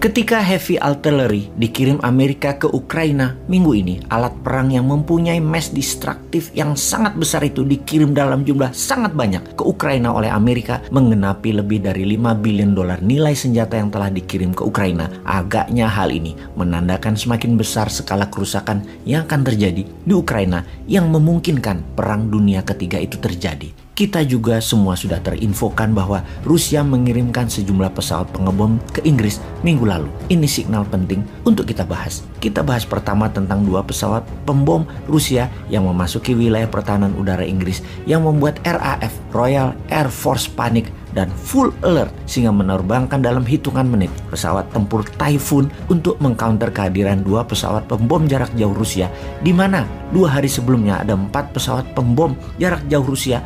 Ketika heavy artillery dikirim Amerika ke Ukraina minggu ini, alat perang yang mempunyai mass destructive yang sangat besar itu dikirim dalam jumlah sangat banyak ke Ukraina oleh Amerika, menggenapi lebih dari $5 billion nilai senjata yang telah dikirim ke Ukraina. Agaknya hal ini menandakan semakin besar skala kerusakan yang akan terjadi di Ukraina yang memungkinkan perang dunia ketiga itu terjadi. Kita juga semua sudah terinfokan bahwa Rusia mengirimkan sejumlah pesawat pengebom ke Inggris minggu lalu. Ini signal penting untuk kita bahas. Kita bahas pertama tentang 2 pesawat pembom Rusia yang memasuki wilayah pertahanan udara Inggris yang membuat RAF Royal Air Force panik dan full alert sehingga menerbangkan dalam hitungan menit pesawat tempur Typhoon untuk mengcounter kehadiran 2 pesawat pembom jarak jauh Rusia, di mana 2 hari sebelumnya ada 4 pesawat pembom jarak jauh Rusia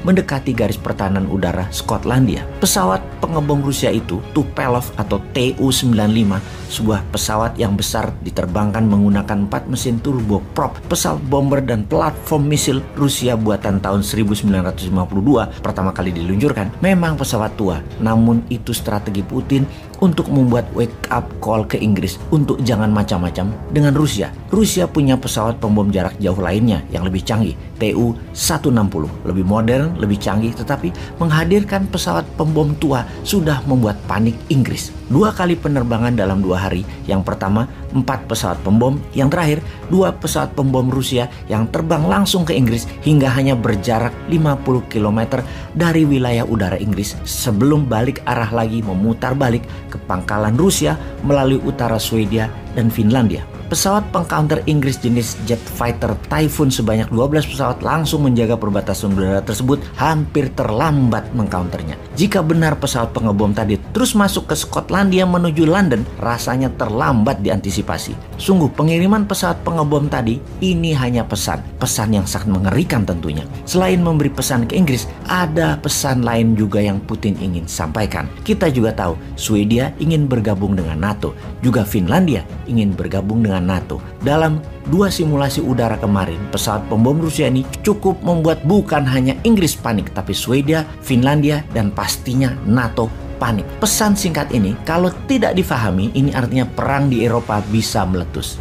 mendekati garis pertahanan udara Skotlandia. Pesawat pengebom Rusia itu Tupelov atau Tu-95, sebuah pesawat yang besar diterbangkan menggunakan 4 mesin turboprop, pesawat bomber dan platform misil Rusia buatan tahun 1952 pertama kali diluncurkan. Memang pesawat tua, namun itu strategi Putin untuk membuat wake up call ke Inggris untuk jangan macam-macam dengan Rusia. Rusia punya pesawat pembom jarak jauh lainnya yang lebih canggih, Tu-160, lebih modern, lebih canggih, tetapi menghadirkan pesawat pembom tua sudah membuat panik Inggris. 2 kali penerbangan dalam 2 hari. Yang pertama 4 pesawat pembom, yang terakhir 2 pesawat pembom Rusia yang terbang langsung ke Inggris hingga hanya berjarak 50 km dari wilayah udara Inggris sebelum balik arah lagi memutar balik ke pangkalan Rusia melalui utara Swedia dan Finlandia. Pesawat pengcounter Inggris jenis jet fighter Typhoon sebanyak 12 pesawat langsung menjaga perbatasan udara tersebut, hampir terlambat mengcounternya. Jika benar pesawat pengebom tadi terus masuk ke Skotlandia menuju London, rasanya terlambat diantisipasi. Sungguh pengiriman pesawat pengebom tadi ini hanya pesan yang sangat mengerikan tentunya. Selain memberi pesan ke Inggris, ada pesan lain juga yang Putin ingin sampaikan. Kita juga tahu Swedia ingin bergabung dengan NATO, juga Finlandia ingin bergabung dengan NATO. Dalam 2 simulasi udara kemarin, pesawat pembom Rusia ini cukup membuat bukan hanya Inggris panik, tapi Swedia, Finlandia, dan pastinya NATO panik. Pesan singkat ini kalau tidak difahami, ini artinya perang di Eropa bisa meletus.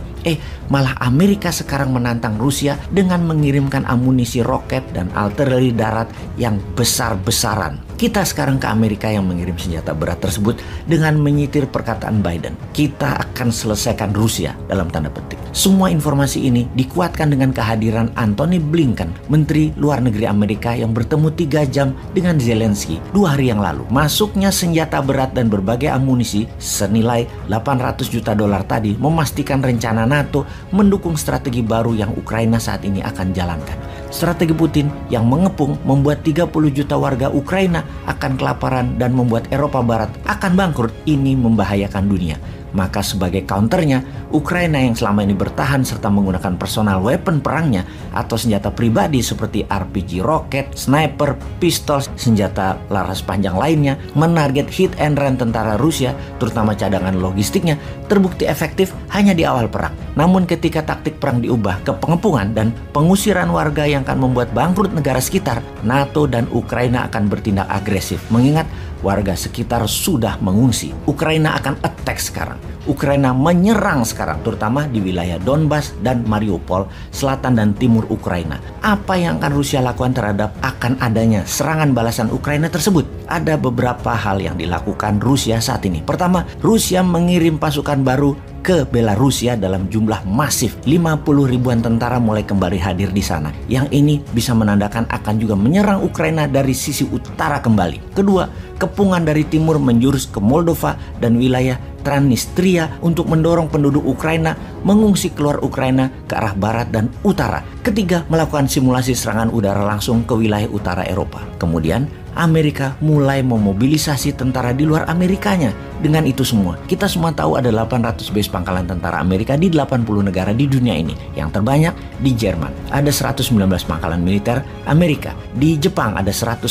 Malah Amerika sekarang menantang Rusia dengan mengirimkan amunisi roket dan artileri darat yang besar-besaran. Kita sekarang ke Amerika yang mengirim senjata berat tersebut dengan menyitir perkataan Biden. Kita akan selesaikan Rusia dalam tanda petik. Semua informasi ini dikuatkan dengan kehadiran Antony Blinken, Menteri Luar Negeri Amerika yang bertemu 3 jam dengan Zelensky 2 hari yang lalu. Masuknya senjata berat dan berbagai amunisi senilai $800 juta tadi memastikan rencana NATO mendukung strategi baru yang Ukraina saat ini akan jalankan. Strategi Putin yang mengepung membuat 30 juta warga Ukraina akan kelaparan dan membuat Eropa Barat akan bangkrut. Ini membahayakan dunia. Maka sebagai counternya, Ukraina yang selama ini bertahan serta menggunakan personal weapon perangnya atau senjata pribadi seperti RPG roket, sniper, pistol, senjata laras panjang lainnya, menarget hit and run tentara Rusia, terutama cadangan logistiknya, terbukti efektif hanya di awal perang. Namun ketika taktik perang diubah ke pengepungan dan pengusiran warga yang akan membuat bangkrut negara sekitar, NATO dan Ukraina akan bertindak agresif, mengingat warga sekitar sudah mengungsi. Ukraina akan attack sekarang. Ukraina menyerang sekarang, terutama di wilayah Donbas dan Mariupol, selatan dan timur Ukraina. Apa yang akan Rusia lakukan terhadap akan adanya serangan balasan Ukraina tersebut? Ada beberapa hal yang dilakukan Rusia saat ini. Pertama, Rusia mengirim pasukan baru ke Belarusia dalam jumlah masif. 50 ribuan tentara mulai kembali hadir di sana. Yang ini bisa menandakan akan juga menyerang Ukraina dari sisi utara kembali. Kedua, kepungan dari timur menjurus ke Moldova dan wilayah Transnistria untuk mendorong penduduk Ukraina mengungsi keluar Ukraina ke arah barat dan utara. Ketiga, melakukan simulasi serangan udara langsung ke wilayah utara Eropa. Kemudian, Amerika mulai memobilisasi tentara di luar Amerikanya. Dengan itu semua, kita semua tahu ada 800 base pangkalan tentara Amerika di 80 negara di dunia ini. Yang terbanyak di Jerman, ada 119 pangkalan militer Amerika. Di Jepang ada 109,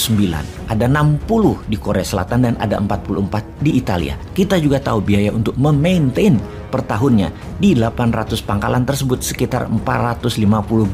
ada 60 di Korea Selatan dan ada 44 di Italia. Kita juga tahu biaya untuk memaintain per tahunnya di 800 pangkalan tersebut sekitar 450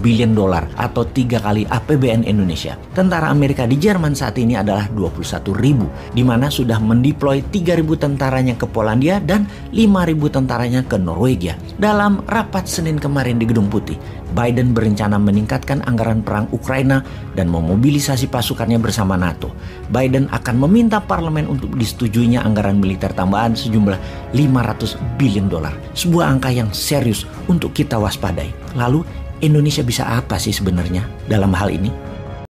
billion dolar atau 3 kali APBN Indonesia. Tentara Amerika di Jerman saat ini adalah 21.000, di mana sudah mendeploy 3.000 tentaranya ke Polandia dan 5.000 tentaranya ke Norwegia. Dalam rapat Senin kemarin di Gedung Putih, Biden berencana meningkatkan anggaran perang Ukraina dan memobilisasi pasukannya bersama NATO. Biden akan meminta parlemen untuk disetujuinya anggaran militer tambahan sejumlah 500 billion dolar. Sebuah angka yang serius untuk kita waspadai. Lalu Indonesia bisa apa sih sebenarnya dalam hal ini?